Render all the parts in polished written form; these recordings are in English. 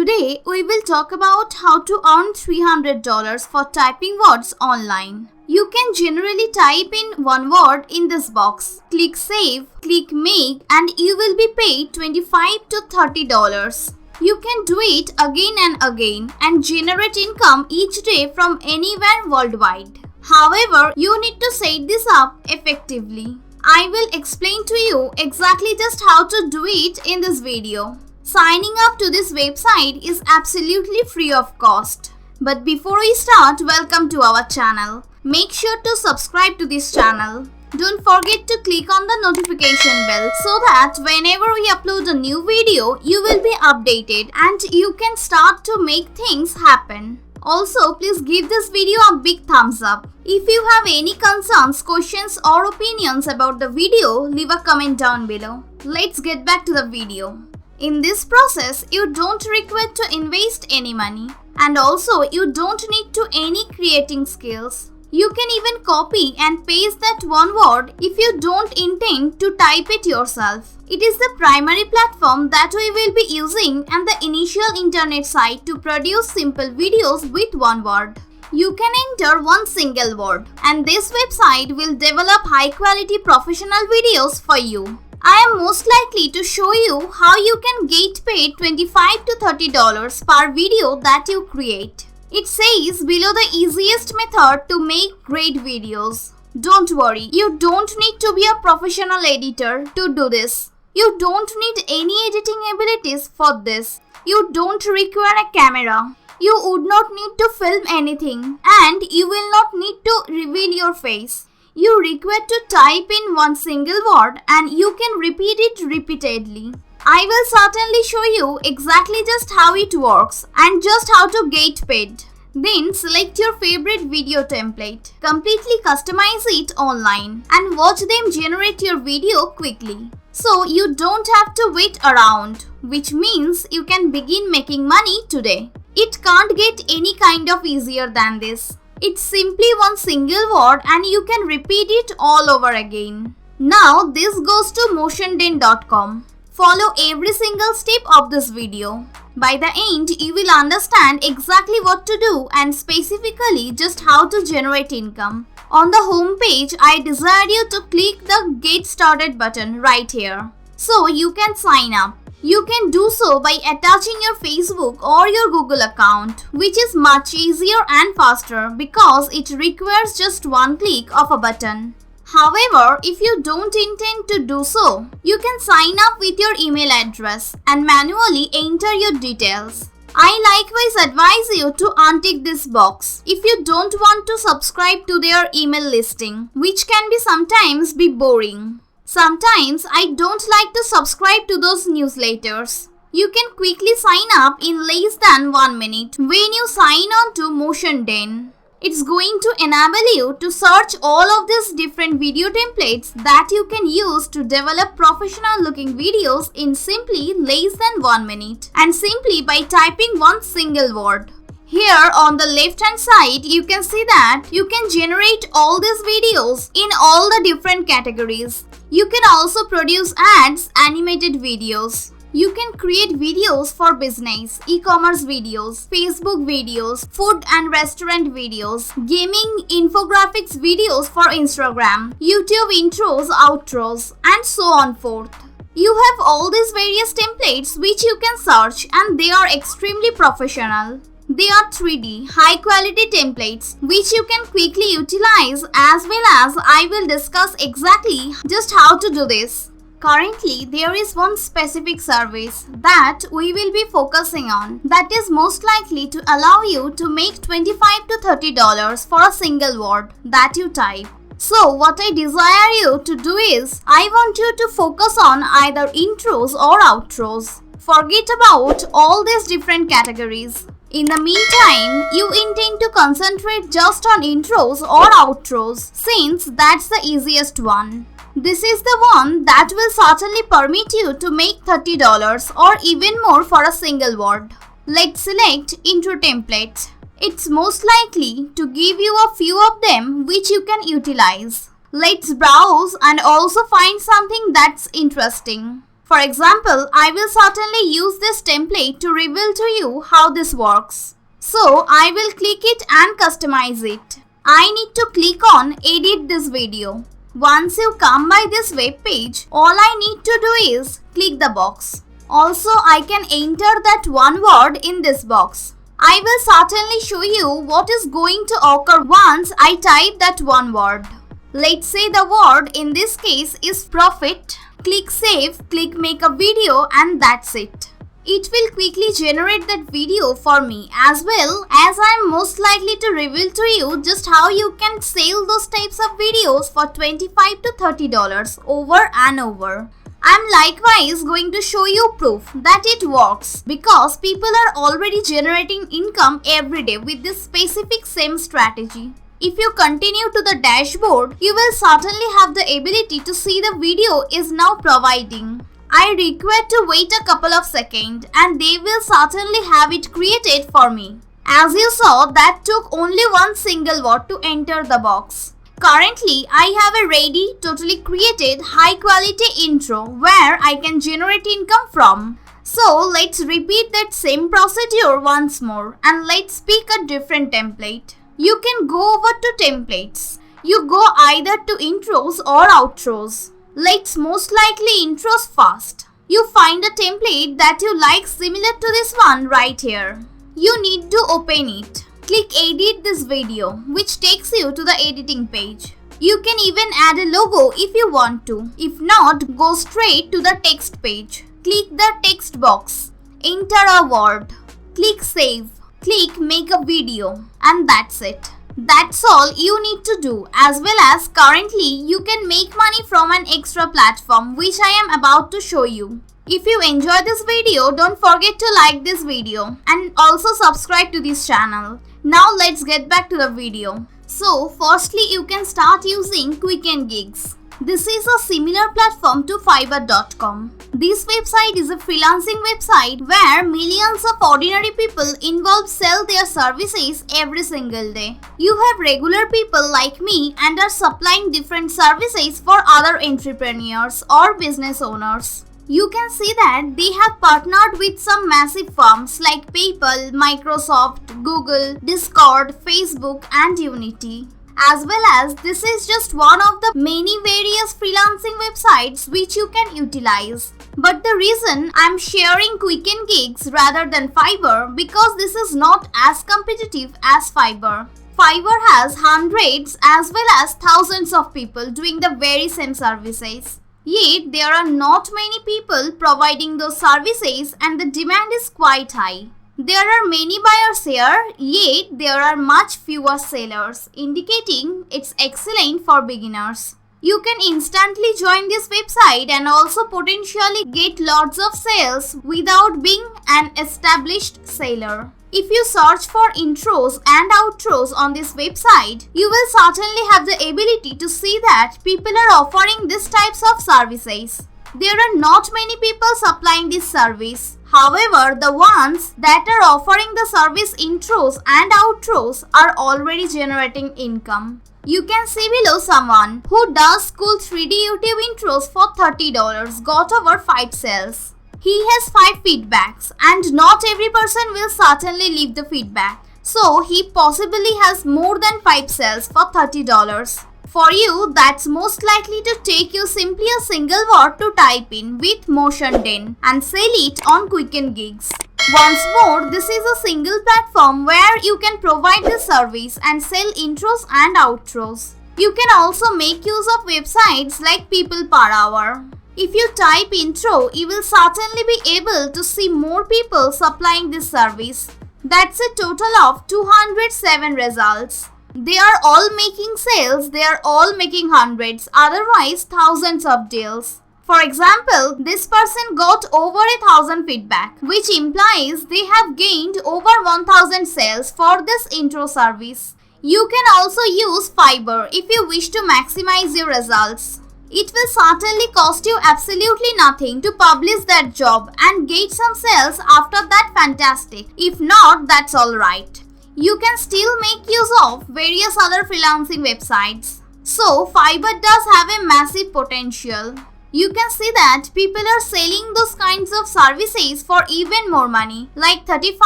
Today, we will talk about how to earn $300 for typing words online. You can generally type in one word in this box. Click Save, click Make, and you will be paid $25 to $30. You can do it again and again and generate income each day from anywhere worldwide. However, you need to set this up effectively. I will explain to you exactly just how to do it in this video. Signing up to this website is absolutely free of cost. But before we start, welcome to our channel. Make sure to subscribe to this channel. Don't forget to click on the notification bell so that whenever we upload a new video, you will be updated and you can start to make things happen. Also, please give this video a big thumbs up. If you have any concerns, questions or opinions about the video, leave a comment down below. Let's get back to the video. In this process, you don't require to invest any money, and also you don't need to any creating skills. You can even copy and paste that one word if you don't intend to type it yourself. It is the primary platform that we will be using and the initial internet site to produce simple videos with one word. You can enter one single word, and this website will develop high quality professional videos for you. I am most likely to show you how you can get paid $25 to $30 per video that you create. It says below the easiest method to make great videos. Don't worry, you don't need to be a professional editor to do this. You don't need any editing abilities for this. You don't require a camera. You would not need to film anything, and you will not need to reveal your face. You require to type in one single word and you can repeat it repeatedly. I will certainly show you exactly just how it works and just how to get paid. Then select your favorite video template, completely customize it online and watch them generate your video quickly. So you don't have to wait around, which means you can begin making money today. It can't get any kind of easier than this. It's simply one single word and you can repeat it all over again. Now this goes to motionden.com. Follow every single step of this video. By the end, you will understand exactly what to do and specifically just how to generate income. On the home page, I desire you to click the Get Started button right here, so you can sign up. You can do so by attaching your Facebook or your Google account, which is much easier and faster because it requires just one click of a button. However, if you don't intend to do so, you can sign up with your email address and manually enter your details. I likewise advise you to untick this box if you don't want to subscribe to their email listing, which can sometimes be boring. Sometimes I don't like to subscribe to those newsletters. You can quickly sign up in less than 1 minute when you sign on to MotionDen. It's going to enable you to search all of these different video templates that you can use to develop professional looking videos in simply less than 1 minute and simply by typing one single word. Here on the left hand side, you can see that you can generate all these videos in all the different categories. You can also produce ads, animated videos. You can create videos for business, e-commerce videos, Facebook videos, food and restaurant videos, gaming, infographics videos for Instagram, YouTube intros, outros, and so on forth. You have all these various templates which you can search and they are extremely professional. They are 3D, high quality templates which you can quickly utilize, as well as I will discuss exactly just how to do this. Currently, there is one specific service that we will be focusing on that is most likely to allow you to make $25 to $30 for a single word that you type. So what I desire you to do is, I want you to focus on either intros or outros. Forget about all these different categories. In the meantime, you intend to concentrate just on intros or outros since that's the easiest one. This is the one that will certainly permit you to make $30 or even more for a single word. Let's select intro template. It's most likely to give you a few of them which you can utilize. Let's browse and also find something that's interesting. For example, I will certainly use this template to reveal to you how this works. So I will click it and customize it. I need to click on edit this video. Once you come by this web page, all I need to do is click the box. Also, I can enter that one word in this box. I will certainly show you what is going to occur once I type that one word. Let's say the word in this case is profit. Click save, click make a video, and that's it. It will quickly generate that video for me, as well as I am most likely to reveal to you just how you can sell those types of videos for $25 to $30 over and over. I'm likewise going to show you proof that it works because people are already generating income every day with this specific same strategy. If you continue to the dashboard, you will certainly have the ability to see the video is now providing. I require to wait a couple of seconds and they will certainly have it created for me. As you saw, that took only one single word to enter the box. Currently, I have a ready, totally created, high quality intro where I can generate income from. So let's repeat that same procedure once more and let's pick a different template. You can go over to templates. You go either to intros or outros. Let's most likely intros first. You find a template that you like similar to this one right here. You need to open it. Click edit this video, which takes you to the editing page. You can even add a logo if you want to. If not, go straight to the text page. Click the text box. Enter a word. Click save. Click make a video. And that's it. That's all you need to do, as well as currently you can make money from an extra platform which I am about to show you. If you enjoyed this video, don't forget to like this video and also subscribe to this channel. Now let's get back to the video. So firstly you can start using Quicken Gigs. This is a similar platform to Fiverr.com. This website is a freelancing website where millions of ordinary people involved sell their services every single day. You have regular people like me and are supplying different services for other entrepreneurs or business owners. You can see that they have partnered with some massive firms like PayPal, Microsoft, Google, Discord, Facebook, and Unity. As well as this is just one of the many various freelancing websites which you can utilize. But the reason I'm sharing Quicken Gigs rather than Fiverr because this is not as competitive as Fiverr. Fiverr has hundreds as well as thousands of people doing the very same services. Yet there are not many people providing those services and the demand is quite high. There are many buyers here, yet there are much fewer sellers, indicating it's excellent for beginners. You can instantly join this website and also potentially get lots of sales without being an established seller. If you search for intros and outros on this website, you will certainly have the ability to see that people are offering these types of services. There are not many people supplying this service. However, the ones that are offering the service intros and outros are already generating income. You can see below someone who does cool 3D YouTube intros for $30 got over 5 sales. He has 5 feedbacks and not every person will certainly leave the feedback. So he possibly has more than 5 sales for $30. For you, that's most likely to take you simply a single word to type in with Motion Den and sell it on Quicken Gigs. Once more, this is a single platform where you can provide the service and sell intros and outros. You can also make use of websites like People Per Hour. If you type intro, you will certainly be able to see more people supplying this service. That's a total of 207 results. They are all making sales, they are all making hundreds, otherwise thousands of deals. For example, this person got over 1,000 feedback, which implies they have gained over 1,000 sales for this intro service. You can also use Fiverr if you wish to maximize your results. It will certainly cost you absolutely nothing to publish that job and get some sales after that. Fantastic. If not, that's alright. You can still make use of various other freelancing websites. So Fiverr does have a massive potential. You can see that people are selling those kinds of services for even more money, like $35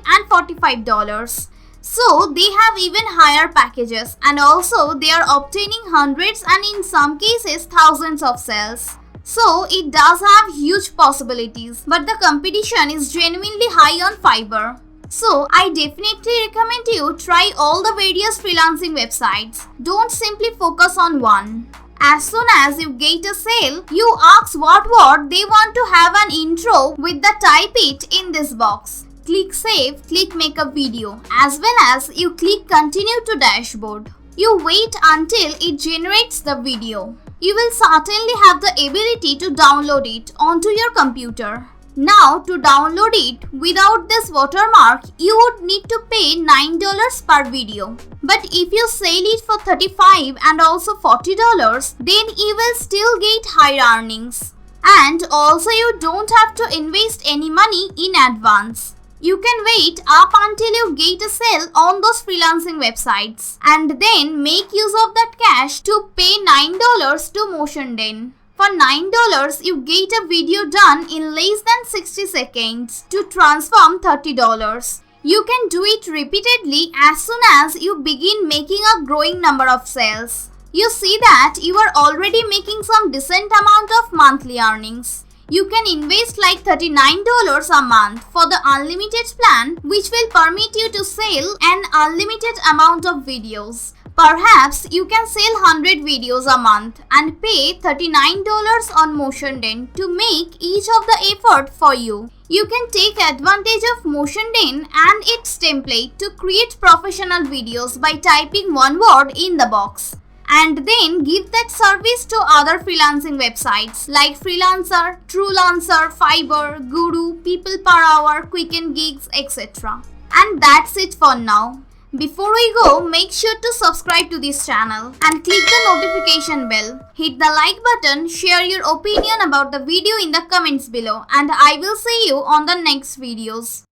and $45. So they have even higher packages, and also they are obtaining hundreds and in some cases thousands of sales. So it does have huge possibilities, but the competition is genuinely high on Fiverr. So I definitely recommend you try all the various freelancing websites. Don't simply focus on one. As soon as you get a sale, you ask what word they want to have an intro with the type it in this box. Click save, click make a video, as well as you click continue to dashboard. You wait until it generates the video. You will certainly have the ability to download it onto your computer. Now to download it without this watermark, you would need to pay $9 per video. But if you sell it for $35 and also $40, then you will still get higher earnings. And also you don't have to invest any money in advance. You can wait up until you get a sale on those freelancing websites and then make use of that cash to pay $9 to MotionDen. For $9, you get a video done in less than 60 seconds to transform $30. You can do it repeatedly as soon as you begin making a growing number of sales. You see that you are already making some decent amount of monthly earnings. You can invest like $39 a month for the unlimited plan, which will permit you to sell an unlimited amount of videos. Perhaps you can sell 100 videos a month and pay $39 on MotionDen to make each of the effort for you. You can take advantage of MotionDen and its template to create professional videos by typing one word in the box, and then give that service to other freelancing websites like Freelancer, TrueLancer, Fiverr, Guru, People Per Hour, Quicken Gigs, etc. And that's it for now. Before we go, make sure to subscribe to this channel and click the notification bell. Hit the like button, share your opinion about the video in the comments below, and I will see you on the next videos.